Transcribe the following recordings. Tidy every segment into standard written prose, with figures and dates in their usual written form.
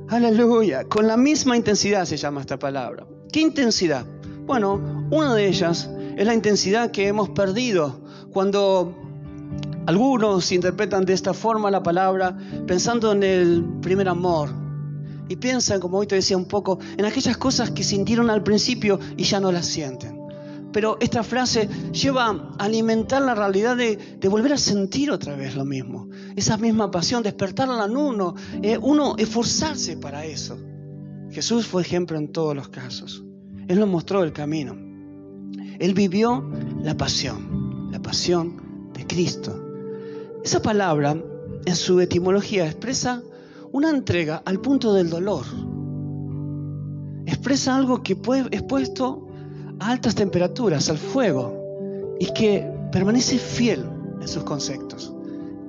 Aleluya. Con la misma intensidad se llama esta palabra. ¿Qué intensidad? Bueno, una de ellas es la intensidad que hemos perdido cuando algunos interpretan de esta forma la palabra pensando en el primer amor. Y piensan, como hoy te decía un poco, en aquellas cosas que sintieron al principio y ya no las sienten. Pero esta frase lleva a alimentar la realidad de volver a sentir otra vez lo mismo. Esa misma pasión, despertarla en uno esforzarse para eso. Jesús fue ejemplo en todos los casos. Él nos mostró el camino. Él vivió la pasión de Cristo. Esa palabra, en su etimología, expresa una entrega al punto del dolor. Expresa algo que fue expuesto a altas temperaturas, al fuego, y que permanece fiel en sus conceptos.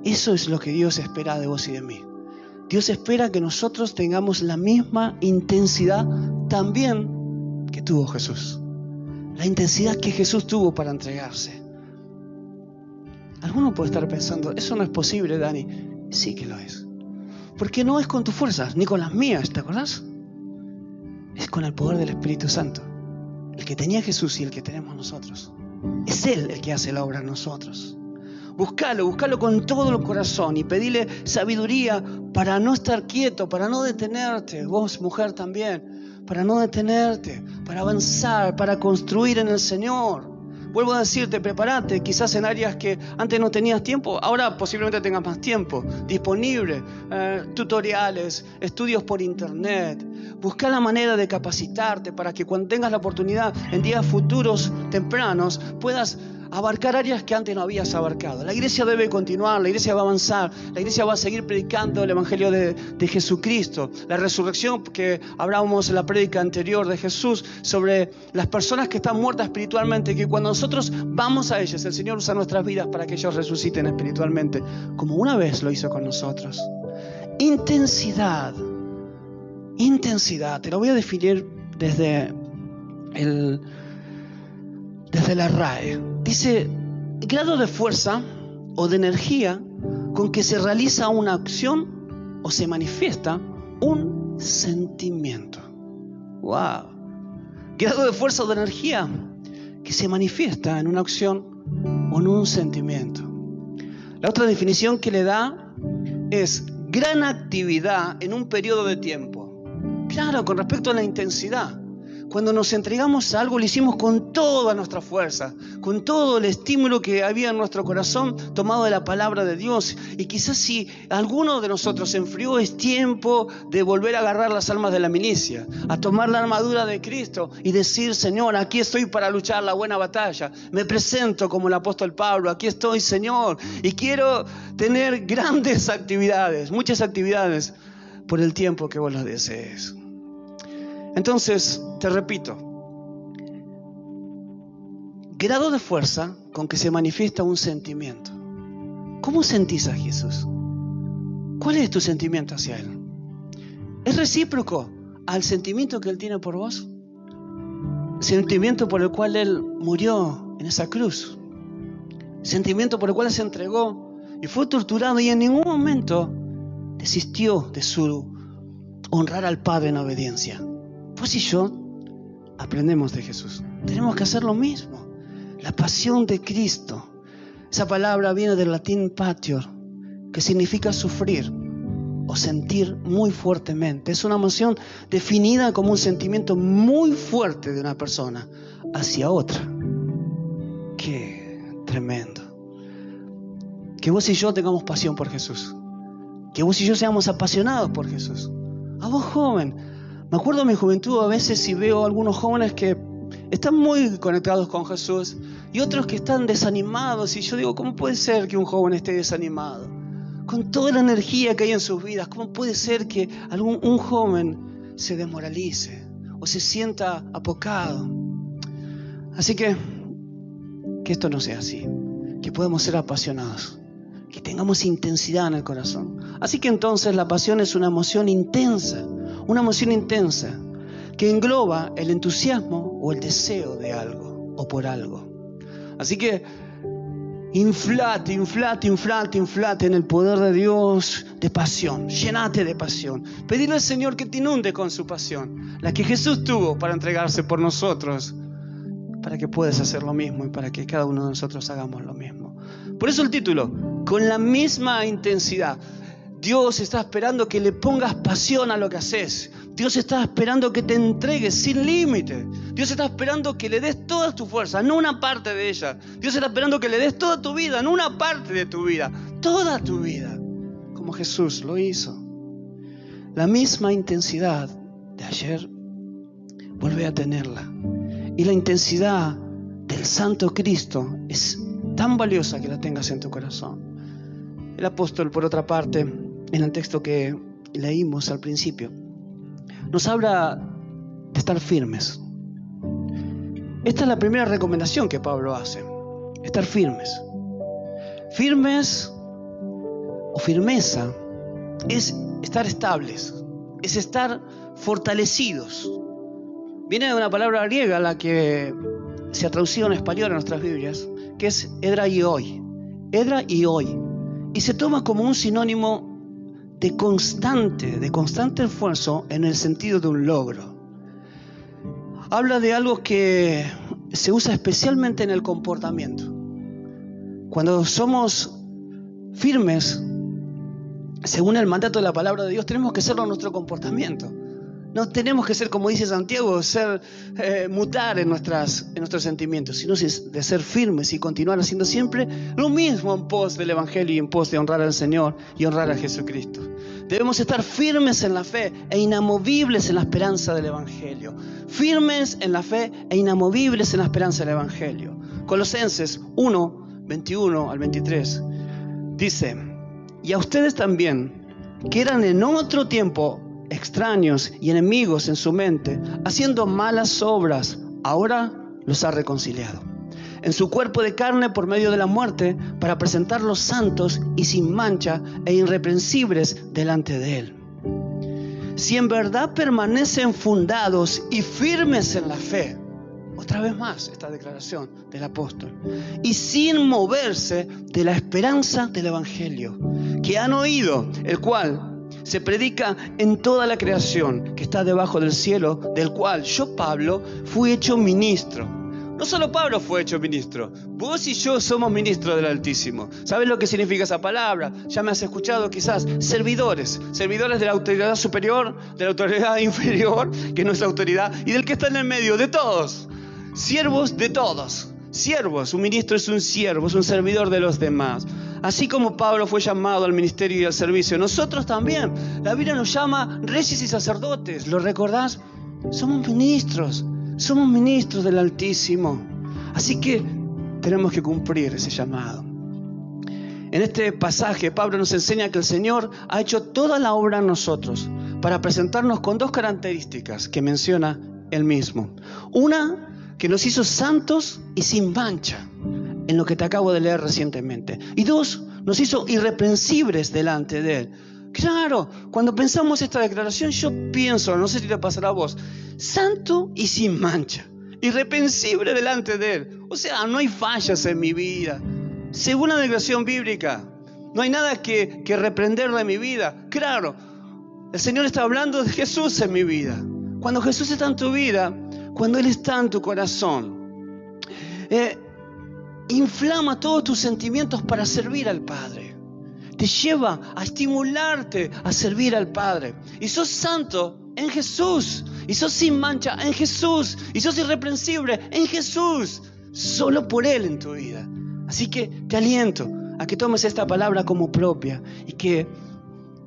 Eso es lo que Dios espera de vos y de mí. Dios espera que nosotros tengamos la misma intensidad también que tuvo Jesús. La intensidad que Jesús tuvo para entregarse. Alguno puede estar pensando, eso no es posible, Dani. Sí que lo es. Porque no es con tus fuerzas, ni con las mías, ¿te acordás? Es con el poder del Espíritu Santo. El que tenía Jesús y el que tenemos nosotros. Es Él el que hace la obra en nosotros. Búscalo con todo el corazón y pedile sabiduría para no estar quieto, para no detenerte. Vos, mujer, también. Para no detenerte, para avanzar, para construir en el Señor. Vuelvo a decirte, prepárate, quizás en áreas que antes no tenías tiempo, ahora posiblemente tengas más tiempo disponible, tutoriales, estudios por internet. Busca la manera de capacitarte para que cuando tengas la oportunidad en días futuros tempranos puedas abarcar áreas que antes no habías abarcado. La iglesia debe continuar, la iglesia va a avanzar, la iglesia va a seguir predicando el Evangelio de Jesucristo. La resurrección que hablábamos en la prédica anterior de Jesús sobre las personas que están muertas espiritualmente, que cuando nosotros vamos a ellas, el Señor usa nuestras vidas para que ellos resuciten espiritualmente, como una vez lo hizo con nosotros. Intensidad, te lo voy a definir desde la RAE. Dice, grado de fuerza o de energía con que se realiza una acción o se manifiesta un sentimiento. ¡Wow! Grado de fuerza o de energía que se manifiesta en una acción o en un sentimiento. La otra definición que le da es gran actividad en un periodo de tiempo. Claro, con respecto a la intensidad. Cuando nos entregamos a algo, lo hicimos con toda nuestra fuerza, con todo el estímulo que había en nuestro corazón tomado de la palabra de Dios. Y quizás si alguno de nosotros se enfrió, es tiempo de volver a agarrar las armas de la milicia, a tomar la armadura de Cristo y decir, Señor, aquí estoy para luchar la buena batalla. Me presento como el apóstol Pablo, aquí estoy, Señor, y quiero tener grandes actividades, muchas actividades, por el tiempo que vos los desees. Entonces, te repito, grado de fuerza con que se manifiesta un sentimiento. ¿Cómo sentís a Jesús? ¿Cuál es tu sentimiento hacia Él? ¿Es recíproco al sentimiento que Él tiene por vos? Sentimiento por el cual Él murió en esa cruz. Sentimiento por el cual se entregó y fue torturado y en ningún momento desistió de su honrar al Padre en obediencia. Vos y yo aprendemos de Jesús. Tenemos que hacer lo mismo. La pasión de Cristo. Esa palabra viene del latín patior, que significa sufrir o sentir muy fuertemente. Es una emoción definida como un sentimiento muy fuerte de una persona hacia otra. Qué tremendo. Que vos y yo tengamos pasión por Jesús. Que vos y yo seamos apasionados por Jesús. A vos, joven. Me acuerdo de mi juventud a veces y veo algunos jóvenes que están muy conectados con Jesús y otros que están desanimados. Y yo digo, ¿cómo puede ser que un joven esté desanimado? Con toda la energía que hay en sus vidas, ¿cómo puede ser que un joven se desmoralice o se sienta apocado? Así que esto no sea así. Que podamos ser apasionados. Que tengamos intensidad en el corazón. Así que entonces la pasión es una emoción intensa. Una emoción intensa que engloba el entusiasmo o el deseo de algo o por algo. Así que Inflate en el poder de Dios de pasión. Llenate de pasión. Pedirle al Señor que te inunde con su pasión, la que Jesús tuvo para entregarse por nosotros, para que puedas hacer lo mismo y para que cada uno de nosotros hagamos lo mismo. Por eso el título, con la misma intensidad. Dios está esperando que le pongas pasión a lo que haces. Dios está esperando que te entregues sin límite. Dios está esperando que le des toda tu fuerza, no una parte de ella. Dios está esperando que le des toda tu vida, no una parte de tu vida, toda tu vida, como Jesús lo hizo. La misma intensidad de ayer, vuelve a tenerla. Y la intensidad del Santo Cristo es tan valiosa que la tengas en tu corazón. El apóstol, por otra parte, en el texto que leímos al principio, nos habla de estar firmes. Esta es la primera recomendación que Pablo hace: estar firmes. Firmes o firmeza es estar estables, es estar fortalecidos. Viene de una palabra griega, la que se ha traducido en español en nuestras Biblias, que es edraioi. Y se toma como un sinónimo de constante esfuerzo en el sentido de un logro. Habla de algo que se usa especialmente en el comportamiento. Cuando somos firmes, según el mandato de la palabra de Dios, tenemos que serlo en nuestro comportamiento. No tenemos que ser, como dice Santiago, mutar en nuestros sentimientos, sino de ser firmes y continuar haciendo siempre lo mismo en pos del Evangelio y en pos de honrar al Señor y honrar a Jesucristo. Debemos estar firmes en la fe e inamovibles en la esperanza del Evangelio. Firmes en la fe e inamovibles en la esperanza del Evangelio. Colosenses 1, 21 al 23 dice: y a ustedes también, que eran en otro tiempo extraños y enemigos en su mente, haciendo malas obras, ahora los ha reconciliado en su cuerpo de carne por medio de la muerte, para presentarlos santos y sin mancha e irreprensibles delante de Él. Si en verdad permanecen fundados y firmes en la fe, otra vez más esta declaración del apóstol, y sin moverse de la esperanza del Evangelio que han oído, el cual se predica en toda la creación que está debajo del cielo, del cual yo, Pablo, fui hecho ministro. No solo Pablo fue hecho ministro, vos y yo somos ministros del Altísimo. ¿Sabes lo que significa esa palabra? Ya me has escuchado quizás. Servidores de la autoridad superior, de la autoridad inferior, que no es autoridad, y del que está en el medio, de todos. Siervos de todos. Siervos, un ministro es un siervo, es un servidor de los demás. Así como Pablo fue llamado al ministerio y al servicio, nosotros también. La Biblia nos llama reyes y sacerdotes, ¿lo recordás? Somos ministros del Altísimo. Así que tenemos que cumplir ese llamado. En este pasaje, Pablo nos enseña que el Señor ha hecho toda la obra en nosotros para presentarnos con dos características que menciona él mismo. Una, que nos hizo santos y sin mancha, en lo que te acabo de leer recientemente. Y dos, nos hizo irreprensibles delante de Él. Claro, cuando pensamos esta declaración, yo pienso, no sé si te pasará a vos, santo y sin mancha, irreprensible delante de Él. O sea, no hay fallas en mi vida. Según la declaración bíblica, no hay nada que reprender de mi vida. Claro, el Señor está hablando de Jesús en mi vida. Cuando Jesús está en tu vida, cuando Él está en tu corazón, inflama todos tus sentimientos para servir al Padre. Te lleva a estimularte a servir al Padre. Y sos santo en Jesús. Y sos sin mancha en Jesús. Y sos irreprensible en Jesús. Solo por Él en tu vida. Así que te aliento a que tomes esta palabra como propia y que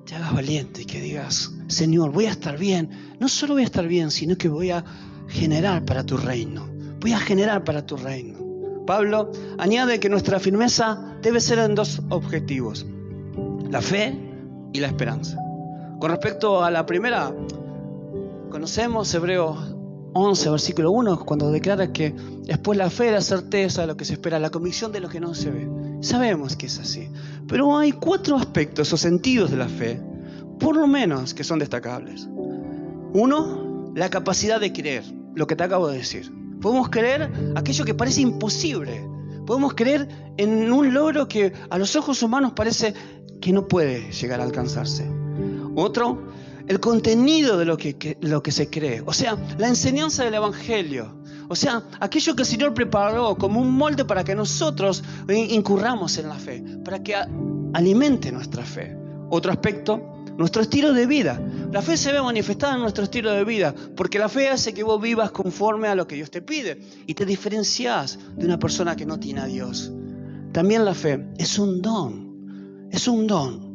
te hagas valiente y que digas: Señor, voy a estar bien. No solo voy a estar bien, sino que voy a generar para tu reino. Voy a generar para tu reino. Pablo añade que nuestra firmeza debe ser en dos objetivos: la fe y la esperanza. Con respecto a la primera, conocemos Hebreos 11, versículo 1, cuando declara que después la fe es la certeza de lo que se espera, la convicción de lo que no se ve. Sabemos que es así. Pero hay 4 aspectos o sentidos de la fe, por lo menos, que son destacables. 1, la capacidad de creer, lo que te acabo de decir. Podemos creer aquello que parece imposible. Podemos creer en un logro que a los ojos humanos parece que no puede llegar a alcanzarse. Otro, el contenido de lo que se cree. O sea, la enseñanza del Evangelio. O sea, aquello que el Señor preparó como un molde para que nosotros incurramos en la fe, para que alimente nuestra fe. Otro aspecto, nuestro estilo de vida. La fe se ve manifestada en nuestro estilo de vida, porque la fe hace que vos vivas conforme a lo que Dios te pide y te diferencias de una persona que no tiene a Dios. También la fe es un don, es un don.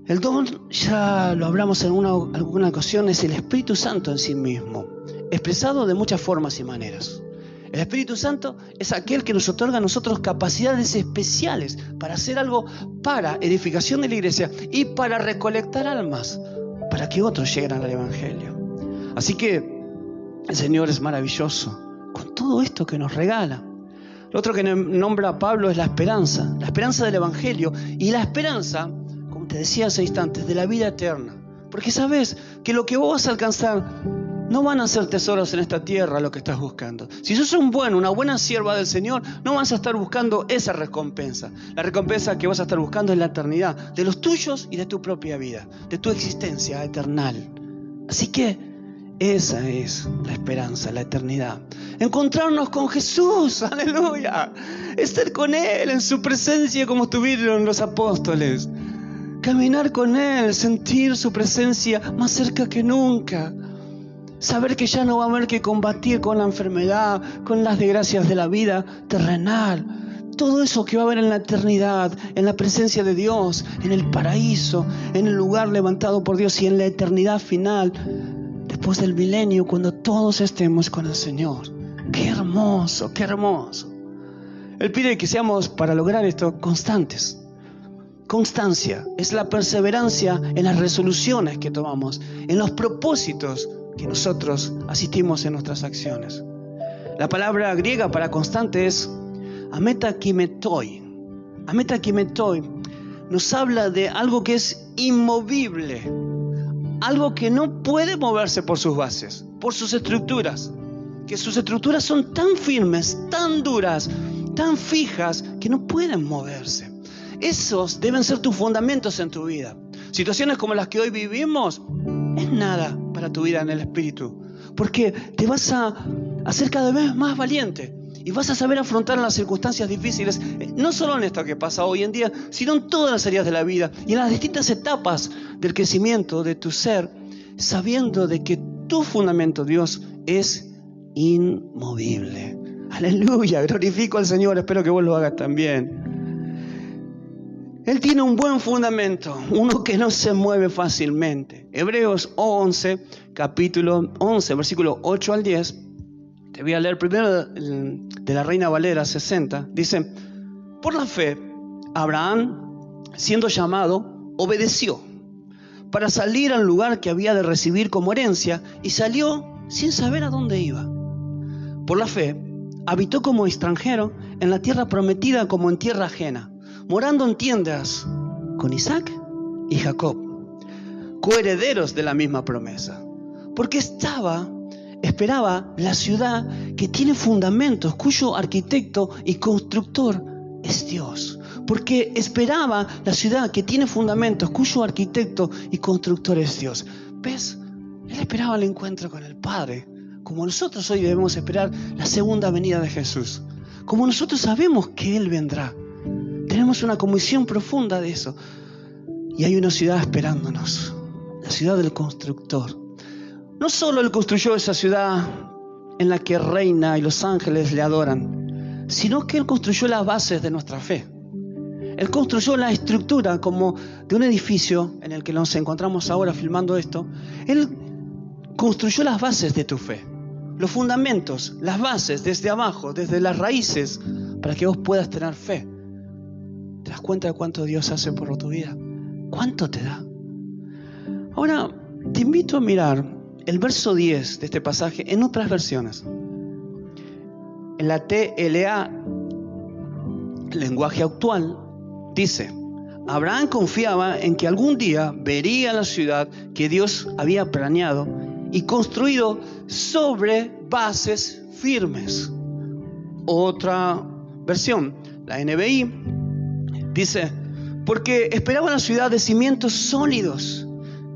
El don, ya lo hablamos en alguna ocasión, es el Espíritu Santo en sí mismo, expresado de muchas formas y maneras. El Espíritu Santo es aquel que nos otorga a nosotros capacidades especiales para hacer algo para edificación de la iglesia y para recolectar almas, para que otros lleguen al Evangelio. Así que el Señor es maravilloso con todo esto que nos regala. Lo otro que nombra Pablo es la esperanza del Evangelio y la esperanza, como te decía hace instantes, de la vida eterna. Porque sabes que lo que vos vas a alcanzar no van a ser tesoros en esta tierra lo que estás buscando. Si sos una buena sierva del Señor, no vas a estar buscando esa recompensa. La recompensa que vas a estar buscando es la eternidad, de los tuyos y de tu propia vida, de tu existencia eternal. Así que esa es la esperanza, la eternidad. Encontrarnos con Jesús, aleluya. Estar con Él en su presencia como estuvieron los apóstoles. Caminar con Él, sentir su presencia más cerca que nunca. Saber que ya no va a haber que combatir con la enfermedad, con las desgracias de la vida terrenal. Todo eso que va a haber en la eternidad, en la presencia de Dios, en el paraíso, en el lugar levantado por Dios y en la eternidad final, después del milenio, cuando todos estemos con el Señor. ¡Qué hermoso, qué hermoso! Él pide que seamos, para lograr esto, constantes. Constancia es la perseverancia en las resoluciones que tomamos, en los propósitos que nosotros asistimos en nuestras acciones. La palabra griega para constante es ametakimetoi. Ametakimetoi nos habla de algo que es inmovible, algo que no puede moverse por sus bases, por sus estructuras, que sus estructuras son tan firmes, tan duras, tan fijas, que no pueden moverse. Esos deben ser tus fundamentos en tu vida. Situaciones como las que hoy vivimos es nada para tu vida en el Espíritu, porque te vas a hacer cada vez más valiente y vas a saber afrontar las circunstancias difíciles, no solo en esto que pasa hoy en día, sino en todas las áreas de la vida y en las distintas etapas del crecimiento de tu ser, sabiendo de que tu fundamento, Dios, es inmovible. Aleluya, glorifico al Señor, espero que vos lo hagas también. Él tiene un buen fundamento, uno que no se mueve fácilmente. Hebreos 11, capítulo 11, versículo 8 al 10. Te voy a leer primero de la Reina Valera 60. Dice: por la fe, Abraham, siendo llamado, obedeció para salir al lugar que había de recibir como herencia y salió sin saber a dónde iba. Por la fe, habitó como extranjero en la tierra prometida como en tierra ajena, morando en tiendas con Isaac y Jacob, coherederos de la misma promesa, porque esperaba la ciudad que tiene fundamentos, cuyo arquitecto y constructor es Dios. Porque esperaba la ciudad que tiene fundamentos, cuyo arquitecto y constructor es Dios. ¿Ves? Él esperaba el encuentro con el Padre, como nosotros hoy debemos esperar la segunda venida de Jesús. Como nosotros sabemos que Él vendrá. Tenemos una convicción profunda de eso. Y hay una ciudad esperándonos, la ciudad del constructor. No solo Él construyó esa ciudad en la que reina y los ángeles le adoran, sino que Él construyó las bases de nuestra fe. Él construyó la estructura como de un edificio en el que nos encontramos ahora filmando esto. Él construyó las bases de tu fe, los fundamentos, las bases desde abajo, desde las raíces, para que vos puedas tener fe. ¿Te das cuenta de cuánto Dios hace por tu vida? ¿Cuánto te da? Ahora, te invito a mirar el verso 10 de este pasaje en otras versiones. En la TLA, lenguaje actual, dice: Abraham confiaba en que algún día vería la ciudad que Dios había planeado y construido sobre bases firmes. Otra versión, la NBI, dice, porque esperaban la ciudad de cimientos sólidos.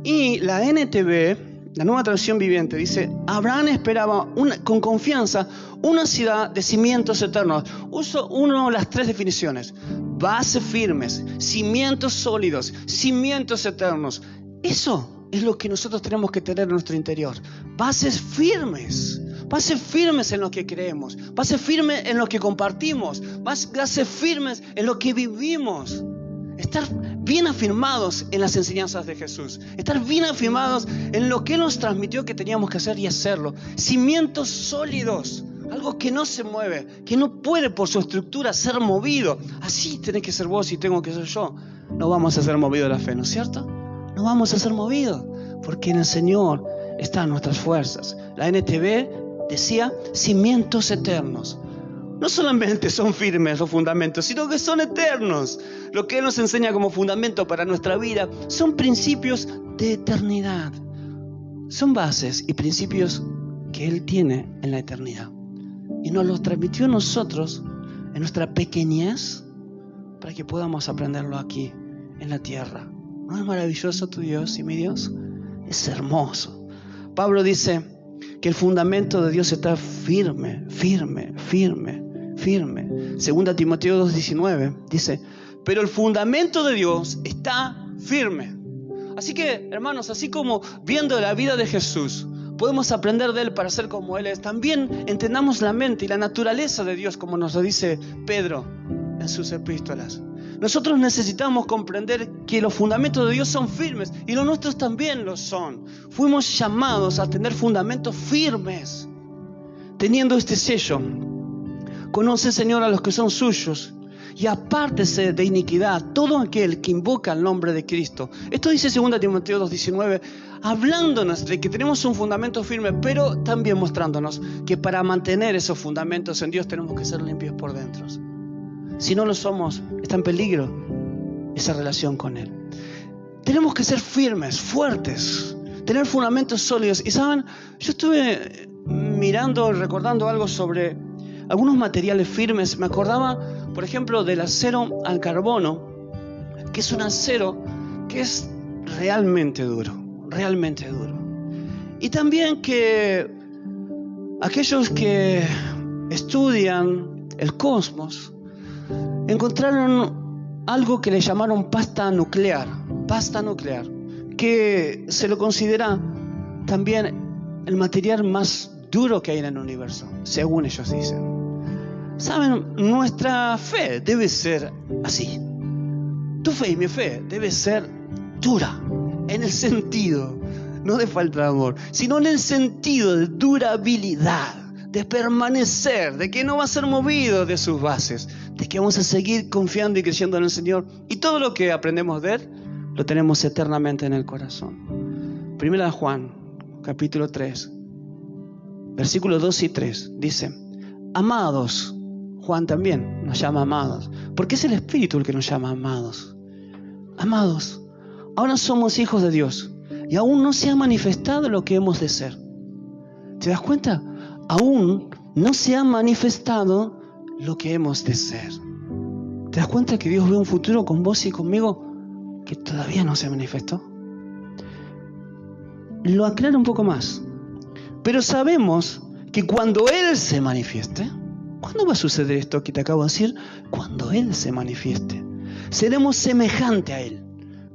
Y la NTV, la Nueva Traducción Viviente, dice, Abraham esperaba con confianza una ciudad de cimientos eternos. Uso una de las tres definiciones: bases firmes, cimientos sólidos, cimientos eternos. Eso es lo que nosotros tenemos que tener en nuestro interior. Bases firmes en lo que creemos, bases firmes en lo que compartimos, bases firmes en lo que vivimos. Estar bien afirmados en las enseñanzas de Jesús, estar bien afirmados en lo que Él nos transmitió que teníamos que hacer y hacerlo. Cimientos sólidos, algo que no se mueve, que no puede por su estructura ser movido. Así tenés que ser vos y tengo que ser yo. No vamos a ser movidos de la fe, ¿no es cierto? No vamos a ser movidos, porque en el Señor están nuestras fuerzas. La NTV decía cimientos eternos. No solamente son firmes los fundamentos, sino que son eternos. Lo que Él nos enseña como fundamento para nuestra vida son principios de eternidad. Son bases y principios que Él tiene en la eternidad. Y nos los transmitió a nosotros en nuestra pequeñez para que podamos aprenderlo aquí en la tierra. ¿No es maravilloso tu Dios y mi Dios? Es hermoso. Pablo dice que el fundamento de Dios está firme. 2 Timoteo 2:19 dice, pero el fundamento de Dios está firme. Así que, hermanos, así como viendo la vida de Jesús podemos aprender de Él para ser como Él es, también entendamos la mente y la naturaleza de Dios, como nos lo dice Pedro en sus epístolas. Nosotros necesitamos comprender que los fundamentos de Dios son firmes y los nuestros también lo son. Fuimos llamados a tener fundamentos firmes. Teniendo este sello, conoce, Señor, a los que son suyos y apártese de iniquidad todo aquel que invoca el nombre de Cristo. Esto dice 2 Timoteo 2:19, hablándonos de que tenemos un fundamento firme, pero también mostrándonos que para mantener esos fundamentos en Dios tenemos que ser limpios por dentro. Si no lo somos, está en peligro esa relación con Él. Tenemos que ser firmes, fuertes, tener fundamentos sólidos. Y saben, yo estuve mirando, recordando algo sobre algunos materiales firmes. Me acordaba, por ejemplo, del acero al carbono, que es un acero que es realmente duro. Y también que aquellos que estudian el cosmos encontraron algo que le llamaron pasta nuclear, que se lo considera también el material más duro que hay en el universo, según ellos dicen. Saben, nuestra fe debe ser así. Tu fe y mi fe debe ser dura, en el sentido, no de falta de amor, sino en el sentido de durabilidad, de permanecer, de que no va a ser movido de sus bases, de que vamos a seguir confiando y creyendo en el Señor. Y todo lo que aprendemos de Él, lo tenemos eternamente en el corazón. 1 Juan, capítulo 3, versículos 2 y 3, dice, amados, Juan también nos llama amados, porque es el Espíritu el que nos llama amados. Amados, ahora somos hijos de Dios y aún no se ha manifestado lo que hemos de ser. ¿Te das cuenta? Aún no se ha manifestado lo que hemos de ser. ¿Te das cuenta que Dios ve un futuro con vos y conmigo que todavía no se manifestó? Lo aclaro un poco más. Pero sabemos que cuando Él se manifieste, ¿cuándo va a suceder esto que te acabo de decir? Cuando Él se manifieste, seremos semejante a Él,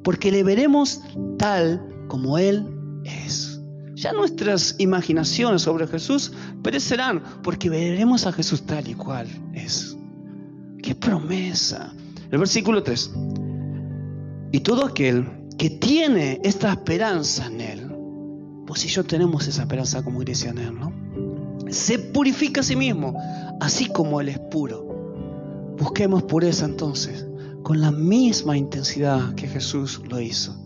porque le veremos tal como Él es. Ya nuestras imaginaciones sobre Jesús perecerán, porque veremos a Jesús tal y cual es. ¡Qué promesa! El versículo 3. Y todo aquel que tiene esta esperanza en Él, pues si yo tenemos esa esperanza como iglesia en Él, ¿no? Se purifica a sí mismo, así como Él es puro. Busquemos pureza entonces, con la misma intensidad que Jesús lo hizo.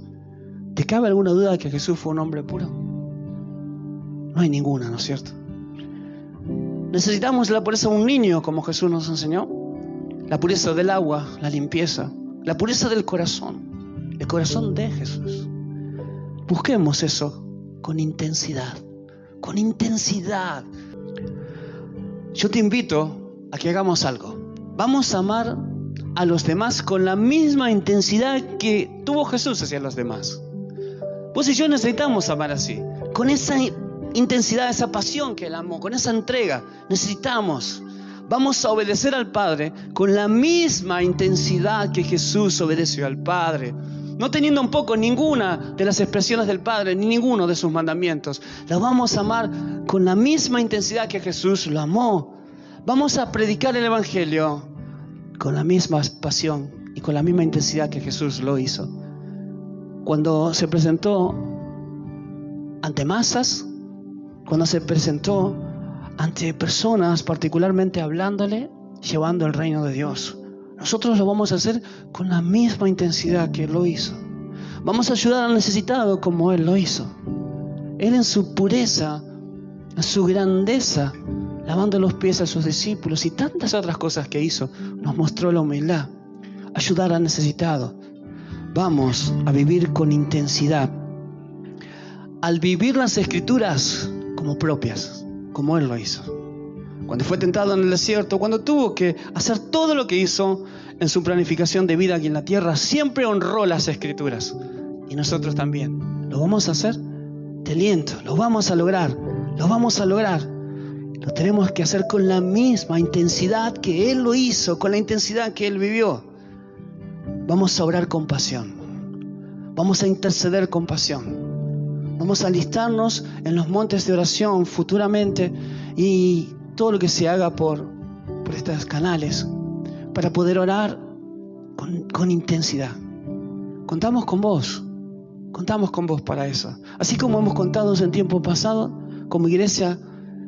¿Te cabe alguna duda de que Jesús fue un hombre puro? No hay ninguna, ¿no es cierto? Necesitamos la pureza de un niño, como Jesús nos enseñó. La pureza del agua, la limpieza, la pureza del corazón, el corazón de Jesús. Busquemos eso con intensidad, Yo te invito a que hagamos algo. Vamos a amar a los demás con la misma intensidad que tuvo Jesús hacia los demás. Vos y yo necesitamos amar así, con esa intensidad, esa pasión que Él amó, con esa entrega. Necesitamos. Vamos a obedecer al Padre con la misma intensidad que Jesús obedeció al Padre, no teniendo un poco ninguna de las expresiones del Padre, ni ninguno de sus mandamientos. Lo vamos a amar con la misma intensidad que Jesús lo amó. Vamos a predicar el Evangelio con la misma pasión y con la misma intensidad que Jesús lo hizo. Cuando se presentó ante masas, cuando se presentó ante personas, particularmente hablándole, llevando el reino de Dios, nosotros lo vamos a hacer con la misma intensidad que Él lo hizo. Vamos a ayudar al necesitado como Él lo hizo. Él en su pureza, en su grandeza, lavando los pies a sus discípulos y tantas otras cosas que hizo, nos mostró la humildad, ayudar al necesitado. Vamos a vivir con intensidad, al vivir las Escrituras como propias, como Él lo hizo. Cuando fue tentado en el desierto, cuando tuvo que hacer todo lo que hizo en su planificación de vida aquí en la tierra, siempre honró las Escrituras. Y nosotros también. ¿Lo vamos a hacer? Te aliento, lo vamos a lograr, lo vamos a lograr. Lo tenemos que hacer con la misma intensidad que Él lo hizo, con la intensidad que Él vivió. Vamos a orar con pasión. Vamos a interceder con pasión. Vamos a alistarnos en los montes de oración futuramente y todo lo que se haga por estos canales para poder orar con intensidad. Contamos con vos para eso. Así como hemos contado en tiempo pasado, como iglesia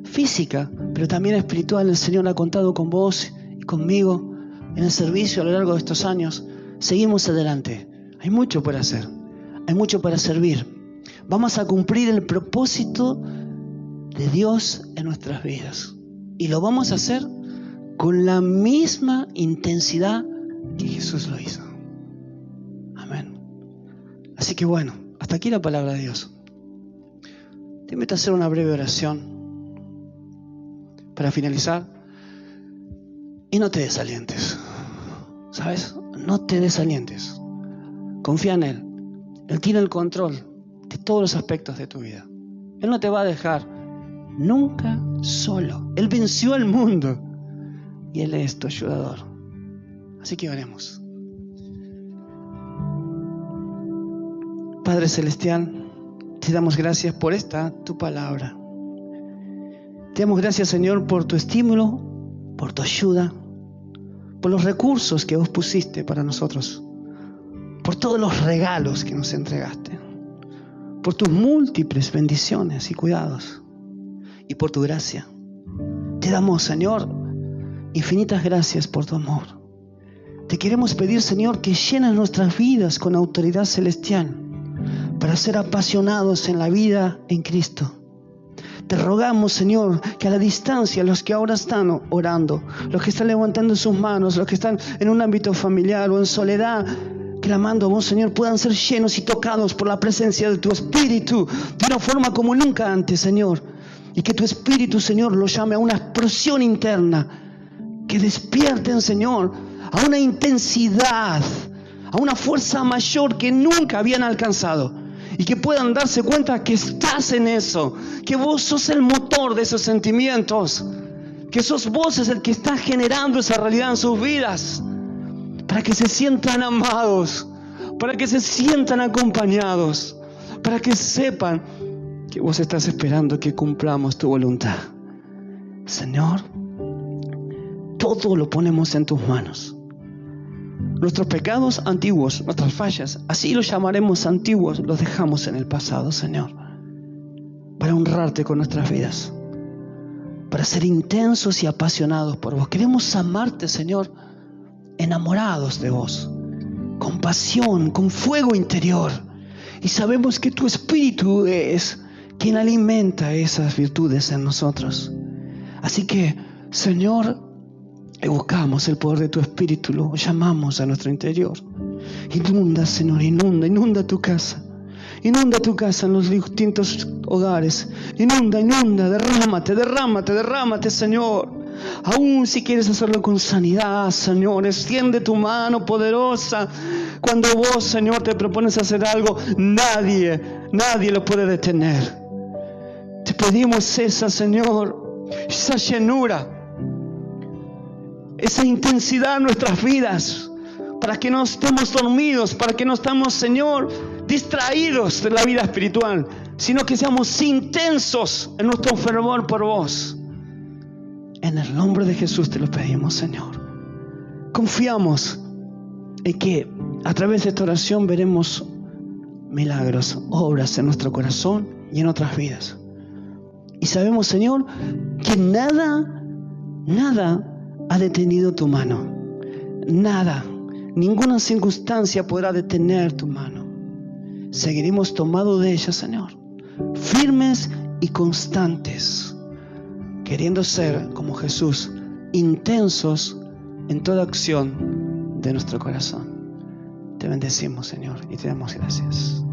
física, pero también espiritual, el Señor ha contado con vos y conmigo en el servicio a lo largo de estos años. Seguimos adelante. Hay mucho por hacer, hay mucho para servir. Vamos a cumplir el propósito de Dios en nuestras vidas. Y lo vamos a hacer con la misma intensidad que Jesús lo hizo. Amén. Así que bueno, hasta aquí la palabra de Dios. Te invito a hacer una breve oración para finalizar. Y no te desalientes. ¿Sabes? No te desalientes. Confía en Él. Él tiene el control de todos los aspectos de tu vida. Él no te va a dejar nunca solo. Él venció al mundo y Él es tu ayudador. Así que oremos. Padre Celestial, te damos gracias por esta tu palabra. Te damos gracias, Señor, por tu estímulo, por tu ayuda, por los recursos que vos pusiste para nosotros, por todos los regalos que nos entregaste, por tus múltiples bendiciones y cuidados, y por tu gracia. Te damos, Señor, infinitas gracias por tu amor. Te queremos pedir, Señor, que llenes nuestras vidas con autoridad celestial para ser apasionados en la vida en Cristo. Te rogamos, Señor, que a la distancia, los que ahora están orando, los que están levantando sus manos, los que están en un ámbito familiar o en soledad, clamando a vos, Señor, puedan ser llenos y tocados por la presencia de tu Espíritu de una forma como nunca antes, Señor. Y que tu Espíritu, Señor, lo llame a una explosión interna, que despierten, Señor, a una intensidad, a una fuerza mayor que nunca habían alcanzado. Y que puedan darse cuenta que estás en eso, que vos sos el motor de esos sentimientos, que sos vos el que está generando esa realidad en sus vidas, para que se sientan amados, para que se sientan acompañados, para que sepan que vos estás esperando que cumplamos tu voluntad. Señor, todo lo ponemos en tus manos. Nuestros pecados antiguos, nuestras fallas, así los llamaremos antiguos, los dejamos en el pasado, Señor, para honrarte con nuestras vidas, para ser intensos y apasionados por vos. Queremos amarte, Señor, enamorados de vos, con pasión, con fuego interior. Y sabemos que tu Espíritu es quien alimenta esas virtudes en nosotros. Así que, Señor, buscamos el poder de tu Espíritu, lo llamamos a nuestro interior. Inunda, Señor, inunda tu casa. Inunda tu casa en los distintos hogares. Inunda, derrámate, Señor. Aún si quieres hacerlo con sanidad, Señor, extiende tu mano poderosa. Cuando vos, Señor, te propones hacer algo, nadie lo puede detener. Te pedimos esa, Señor, esa llenura, esa intensidad en nuestras vidas, para que no estemos dormidos, para que no estemos, Señor, distraídos de la vida espiritual, sino que seamos intensos en nuestro fervor por vos. En el nombre de Jesús te lo pedimos, Señor. Confiamos en que a través de esta oración veremos milagros, obras en nuestro corazón y en otras vidas. Y sabemos, Señor, que nada ha detenido tu mano. Nada, ninguna circunstancia podrá detener tu mano. Seguiremos tomados de ella, Señor, firmes y constantes, queriendo ser como Jesús, intensos en toda acción de nuestro corazón. Te bendecimos, Señor, y te damos gracias.